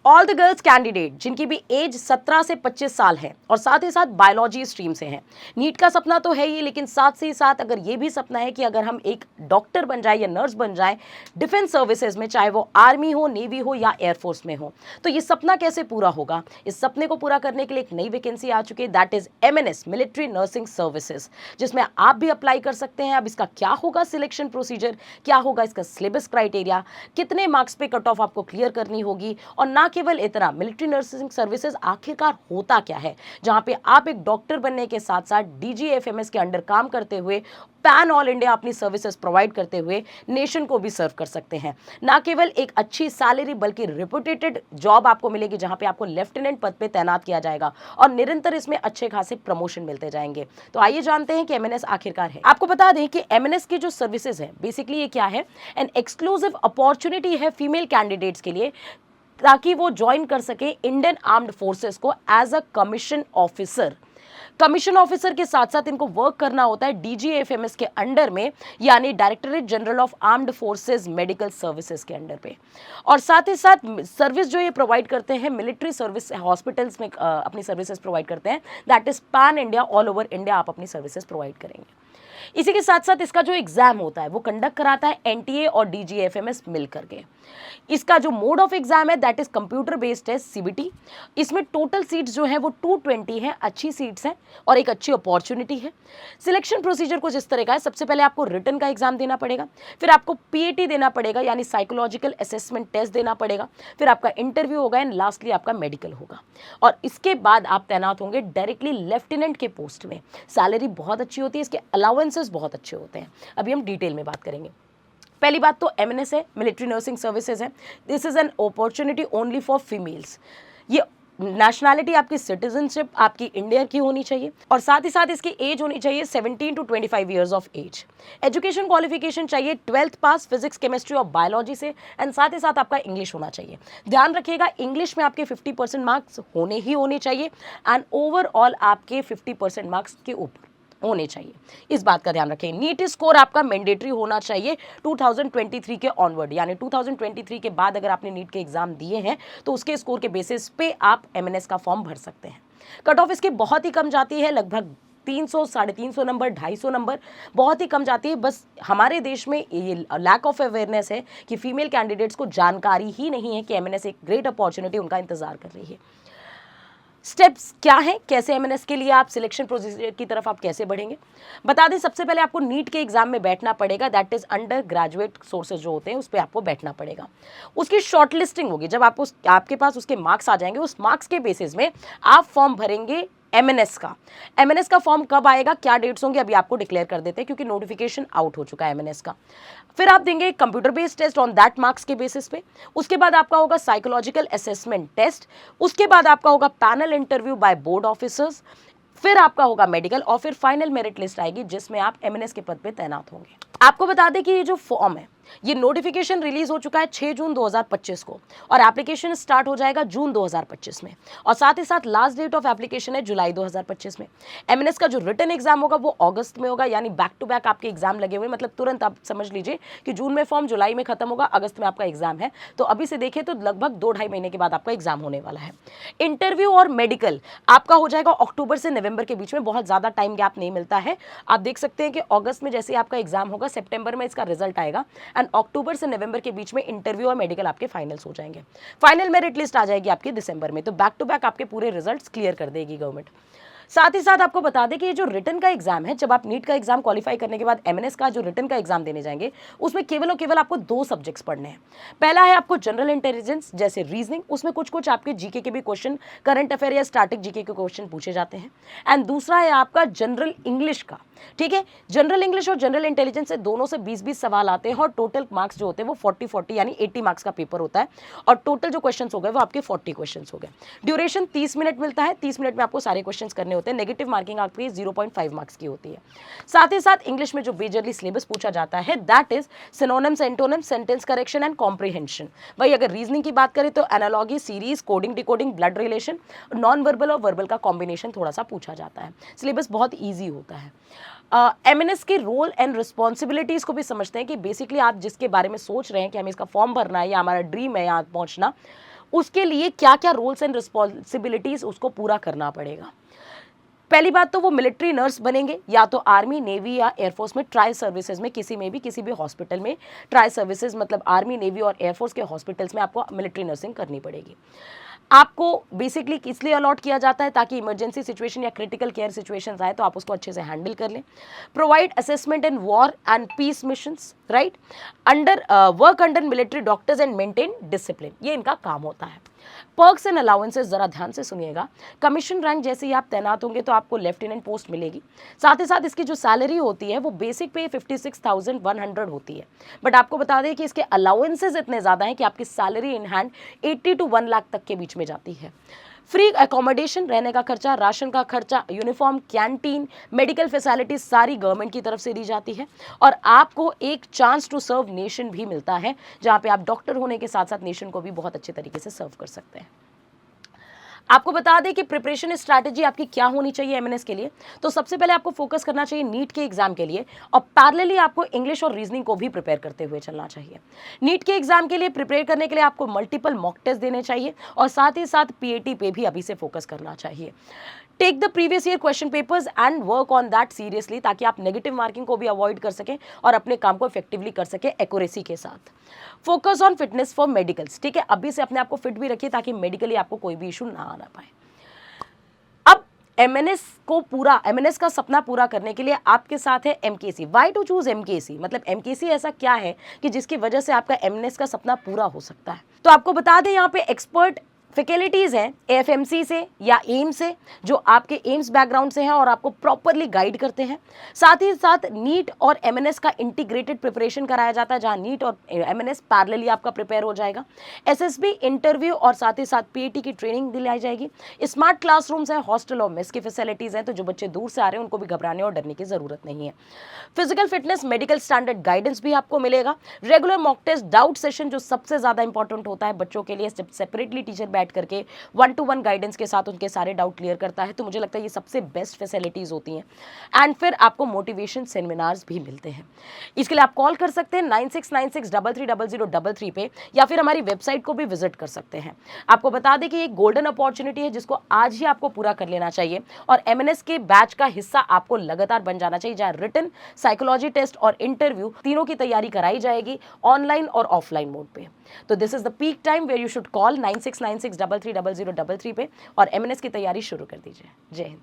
All the girls candidate जिनकी भी as 17 से 25 साल है और साथ ही साथ बायोलॉजी स्ट्रीम से हैं। नीट का सपना तो है ही, लेकिन साथ से ही साथ अगर ये भी सपना है कि अगर हम एक डॉक्टर बन जाए या नर्स बन जाए डिफेंस सर्विसेज में, चाहे वो आर्मी हो, नेवी हो या एयरफोर्स में हो, तो ये सपना कैसे पूरा होगा? इस सपने को पूरा करने के लिए एक नई वैकेंसी आ चुकी है, that is MNS military nursing services, जिसमें आप भी अप्लाई कर सकते हैं। अब इसका क्या होगा सिलेक्शन प्रोसीजर, क्या होगा इसका सिलेबस क्राइटेरिया, कितने मार्क्स पे कट ऑफ आपको क्लियर करनी होगी, और ना केवल इतना, मिलिट्री नर्सिंग सर्विसेज आखिरकार होता क्या है, जहां पे आप एक डॉक्टर बनने के साथ साथ डीजीएफएमएस के अंडर काम करते हुए पैन ऑल इंडिया अपनी सर्विसेज प्रोवाइड करते हुए नेशन को भी सर्व कर सकते हैं। ना केवल एक अच्छी सैलरी बल्कि रिपुटेटेड जॉब आपको मिलेगी, जहां पे आपको लेफ्टिनेंट पद पे तैनात किया जाएगा और निरंतर इसमें अच्छे खासे प्रमोशन मिलते जाएंगे। तो आइए जानते हैं कि एमएनएस आखिरकार है। आपको बता दें कि एमएनएस की जो सर्विसेज है, बेसिकली ये क्या है, एन एक्सक्लूसिव अपॉर्चुनिटी है फीमेल कैंडिडेट्स के लिए, ताकि वो ज्वाइन कर सके इंडियन आर्म्ड फोर्सेस को as a commission officer. Commission officer के साथ साथ इनको वर्क करना होता है डीजीएफएमएस के अंडर में, यानी directorate general of armed forces medical services के अंडर पे। और साथ ही साथ सर्विस जो ये प्रोवाइड करते हैं, मिलिट्री सर्विस हॉस्पिटल्स में अपनी सर्विसेज प्रोवाइड करते हैं, that is pan India, all over India आप अपनी सर्विसेज प्रोवाइड करेंगे। इसी के साथ साथ इसका जो एग्जाम होता है वो कंडक्ट कराता है एनटीए और डीजीएफएमएस मिल करके। इसका जो मोड ऑफ एग्जाम है दैट इज कंप्यूटर बेस्ड है, सीबीटी। इसमें टोटल सीट्स जो है वो 220 हैं, अच्छी सीट्स हैं और एक अच्छी अपॉर्चुनिटी है। सिलेक्शन प्रोसीजर कुछ इस तरह का है, सबसे पहले आपको रिटन का एग्जाम देना पड़ेगा, फिर आपको पीएटी देना पड़ेगा यानी साइकोलॉजिकल असेसमेंट टेस्ट देना पड़ेगा, फिर आपका इंटरव्यू होगा एंड लास्टली आपका मेडिकल होगा, और इसके बाद आप तैनात होंगे डायरेक्टली लेफ्टिनेंट के पोस्ट में। सैलरी बहुत अच्छी होती है, इसके अलाउंसेस बहुत अच्छे होते हैं। अभी हम डिटेल में बात करेंगे। पहली बात तो एमएनएस है, मिलिट्री नर्सिंग सर्विसेज है। This is an opportunity only for females. ये नेशनैलिटी आपकी सिटीजनशिप आपकी इंडिया की होनी चाहिए, और साथ ही साथ इसकी एज होनी चाहिए 17 to 25 years of age. Education qualification चाहिए 12th पास फिजिक्स, केमिस्ट्री और बायोलॉजी से, एंड साथ ही साथ आपका इंग्लिश होना चाहिए। ध्यान रखिएगा, इंग्लिश में आपके 50% मार्क्स होने ही होने चाहिए, एंड ओवरऑल आपके 50% मार्क्स के ऊपर होने चाहिए, इस बात का ध्यान रखें। नीट स्कोर आपका मैंडेटरी होना चाहिए 2023 के ऑनवर्ड, यानी 2023 के बाद अगर आपने नीट के एग्जाम दिए हैं तो उसके स्कोर के बेसिस पे आप एमएनएस का फॉर्म भर सकते हैं। कट ऑफ इसकी बहुत ही कम जाती है, लगभग 300, 350 नंबर, 250 नंबर, बहुत ही कम जाती है। बस हमारे देश में ये लैक ऑफ अवेयरनेस है कि फीमेल कैंडिडेट्स को जानकारी ही नहीं है कि एमएनएस एक ग्रेट अपॉर्चुनिटी उनका इंतजार कर रही है। स्टेप्स क्या हैं, कैसे एमएनएस के लिए आप सिलेक्शन प्रोसीजर की तरफ आप कैसे बढ़ेंगे, बता दें। सबसे पहले आपको नीट के एग्जाम में बैठना पड़ेगा, that is under graduate sources जो होते हैं उस पर आपको बैठना पड़ेगा। उसकी शॉर्ट लिस्टिंग होगी, जब आपको आपके पास उसके मार्क्स आ जाएंगे, उस मार्क्स के बेसिस में आप फॉर्म भरेंगे एमएनएस का। एमएनएस का फॉर्म कब आएगा, क्या डेट्स होंगे, अभी आपको डिक्लेयर कर देते हैं क्योंकि नोटिफिकेशन आउट हो चुका है एमएनएस का। फिर आप देंगे computer based test on that marks के बेसिस पे। उसके बाद आपका होगा साइकोलॉजिकल असेसमेंट टेस्ट, उसके बाद आपका होगा panel interview by board officers, फिर आपका होगा मेडिकल, और फिर फाइनल मेरिट लिस्ट आएगी जिसमें आप एमएनएस के पद पे तैनात होंगे। आपको बता दें कि ये जो फॉर्म है, ये नोटिफिकेशन रिलीज हो चुका है 6 जून 2025 को, और एप्लीकेशन स्टार्ट हो जाएगा जून 2025 में, और साथ ही साथ लास्ट डेट ऑफ एप्लीकेशन है जुलाई 2025 में। एमएनएस का जो रिटन एग्जाम होगा वो अगस्त में होगा, यानी बैक टू बैक आपके एग्जाम लगे हुए, मतलब तुरंत आप समझ लीजिए कि जून में फॉर्म, जुलाई में खत्म होगा, अगस्त में आपका एग्जाम है। तो अभी से देखिए तो लगभग 2-2.5 महीने के बाद आपका एग्जाम होने वाला है। इंटरव्यू और मेडिकल आपका हो जाएगा अक्टूबर से नवंबर के बीच में, बहुत ज्यादा टाइम गैप नहीं मिलता है। आप देख सकते हैं कि अगस्त में जैसे आपका एग्जाम होगा, सितंबर में इसका रिजल्ट आएगा, एंड अक्टूबर से नवंबर के बीच में इंटरव्यू और मेडिकल आपके फाइनल्स हो जाएंगे। फाइनल मेरिट लिस्ट आ जाएगी आपकी दिसंबर में, तो बैक टू बैक आपके पूरे रिजल्ट्स क्लियर कर देगी गवर्नमेंट। साथ ही साथ आपको बता दें कि ये जो रिटन का एग्जाम है, जब आप नीट का एग्जाम क्वालिफाई करने के बाद एमएनएस का जो रिटन का एग्जाम देने जाएंगे, उसमें केवल और केवल आपको 2 सब्जेक्ट्स पढ़ने हैं। पहला है आपको जनरल इंटेलिजेंस जैसे रीजनिंग, उसमें कुछ आपके जीके के भी क्वेश्चन, करंट अफेयर या स्टैटिक जीके के क्वेश्चन पूछे जाते हैं। एंड दूसरा है आपका जनरल इंग्लिश का, ठीक है। जनरल इंग्लिश और जनरल इंटेलिजेंस से दोनों से 20-20 सवाल आते हैं, और टोटल मार्क्स जो होते हैं वो 40-40 यानी 80 मार्क्स का पेपर होता है, और टोटल जो क्वेश्चंस हो गए वो आपके 40 क्वेश्चंस हो गए। ड्यूरेशन 30 मिनट मिलता है, 30 मिनट में आपको सारे क्वेश्चंस करने होते हैं। नेगेटिव मार्किंग आपकी 0.5 मार्क्स की होती है। साथ ही साथ इंग्लिश में जो मेजरली सिलेबस पूछा जाता है that is synonyms, antonyms, sentence correction and comprehension. वही अगर रीजनिंग की बात करें तो analogy, series, coding, decoding, blood relation, non verbal और वर्बल का कॉम्बिनेशन थोड़ा सा पूछा जाता है। सिलेबस बहुत ईजी होता है। एमएनएस के रोल एंड रिस्पॉन्सिबिलिटीज को भी समझते हैं कि बेसिकली आप जिसके बारे में सोच रहे हैं कि हमें इसका फॉर्म भरना है या हमारा ड्रीम है यहाँ पहुंचना, उसके लिए क्या क्या रोल्स एंड रिस्पॉन्सिबिलिटीज उसको पूरा करना पड़ेगा। पहली बात तो वो मिलिट्री नर्स बनेंगे, या तो आर्मी, नेवी या एयरफोर्स में ट्राई सर्विसेज में किसी भी हॉस्पिटल में ट्राई सर्विसेज, मतलब आर्मी, नेवी और एयरफोर्स के हॉस्पिटल्स में आपको मिलिट्री नर्सिंग करनी पड़ेगी। आपको बेसिकली इसलिए अलॉट किया जाता है ताकि इमरजेंसी सिचुएशन या क्रिटिकल केयर सिचुएशंस आए तो आप उसको अच्छे से हैंडल कर लें। Provide assessment in war and peace missions, right, under work under military doctors and maintain discipline, ये इनका काम होता है। पर्क्स एंड अलाउंसेस जरा ध्यान से सुनिएगा। कमीशन रैंक जैसे ही आप तैनात होंगे तो आपको लेफ्टिनेंट पोस्ट मिलेगी। साथ ही साथ इसकी जो सैलरी होती है वो बेसिक पे 56,100 होती है, बट आपको बता दें कि इसके अलाउंसेस इतने ज़्यादा हैं कि आपकी salary in hand 80 to 1 lakh तक के बीच में जाती है। फ्री अकोमोडेशन, रहने का खर्चा, राशन का खर्चा, यूनिफॉर्म, कैंटीन, मेडिकल फैसिलिटीज सारी गवर्नमेंट की तरफ से दी जाती है। और आपको एक चांस टू सर्व नेशन भी मिलता है, जहां पे आप डॉक्टर होने के साथ साथ नेशन को भी बहुत अच्छे तरीके से सर्व कर सकते हैं। आपको बता दें कि प्रिपरेशन स्ट्रैटेजी आपकी क्या होनी चाहिए एमएनएस के लिए। तो सबसे पहले आपको फोकस करना चाहिए नीट के एग्जाम के लिए, और पैरेलली आपको इंग्लिश और रीजनिंग को भी प्रिपेयर करते हुए चलना चाहिए। नीट के एग्जाम के लिए प्रिपेयर करने के लिए आपको मल्टीपल मॉक टेस्ट देने चाहिए, और साथ ही साथ पीएटी पे भी अभी से फोकस करना चाहिए। Take the previous year question papers and work on that seriously, ताकि आप नेगेटिव मार्किंग को भी अवॉइड कर सकें और अपने काम को इफेक्टिवली कर सकें एक्यूरेसी के साथ। Focus on fitness for medicals, ठीक है, अभी से अपने आप को फिट भी रखिए ताकि मेडिकली आपको कोई भी इशू ना आना पाए। अब एमएनएस का सपना पूरा करने के लिए आपके साथ है MKC. Why to choose MKC, मतलब एमकेसी ऐसा क्या है कि जिसकी वजह से आपका एमएनएस का सपना पूरा हो सकता है। तो आपको बता दें यहाँ पे एक्सपर्ट फैकल्टीज हैं एएफएमसी से या एम्स से, जो आपके एम्स बैकग्राउंड से हैं और आपको प्रॉपरली गाइड करते हैं। साथ ही साथ नीट और एमएनएस का इंटीग्रेटेड प्रिपरेशन कराया जाता है, जहां नीट और एमएनएस पैरेलली आपका प्रिपेयर हो जाएगा। एसएसबी इंटरव्यू और साथ ही साथ पीएटी की ट्रेनिंग दिलाई जाएगी। स्मार्ट क्लासरूम्स हैं, हॉस्टल और मेस की फैसिलिटीज हैं, तो जो बच्चे दूर से आ रहे हैं उनको भी घबराने और डरने की जरूरत नहीं है। Physical fitness, medical standard guidance भी आपको मिलेगा। Regular mock test, doubt session जो सबसे ज्यादा इंपॉर्टेंट होता है बच्चों के लिए, सेपरेटली टीचर बैठ करके 1-to-1 गाइडेंस के साथ उनके सारे डाउट क्लियर करता है। तो मुझे लगता है ये सबसे बेस्ट फैसिलिटीज होती हैं। एंड फिर आपको मोटिवेशन सेमिनार्स भी मिलते हैं। इसके लिए आप कॉल कर सकते हैं 9696330033 पे, या फिर हमारी वेबसाइट को भी विजिट कर सकते हैं। आपको बता दें कि ये गोल्डन अपॉर्चुनिटी है जिसको आज ही आपको पूरा कर लेना चाहिए, और एमएनएस के बैच का हिस्सा आपको लगातार बन जाना चाहिए, जहां रिटन, साइकोलॉजी टेस्ट और इंटरव्यू तीनों की तैयारी कराई जाएगी ऑनलाइन और ऑफलाइन मोड पे। तो this is the peak time where you should call 9696330033 पे और एमएनएस की तैयारी शुरू कर दीजिए। जय हिंद।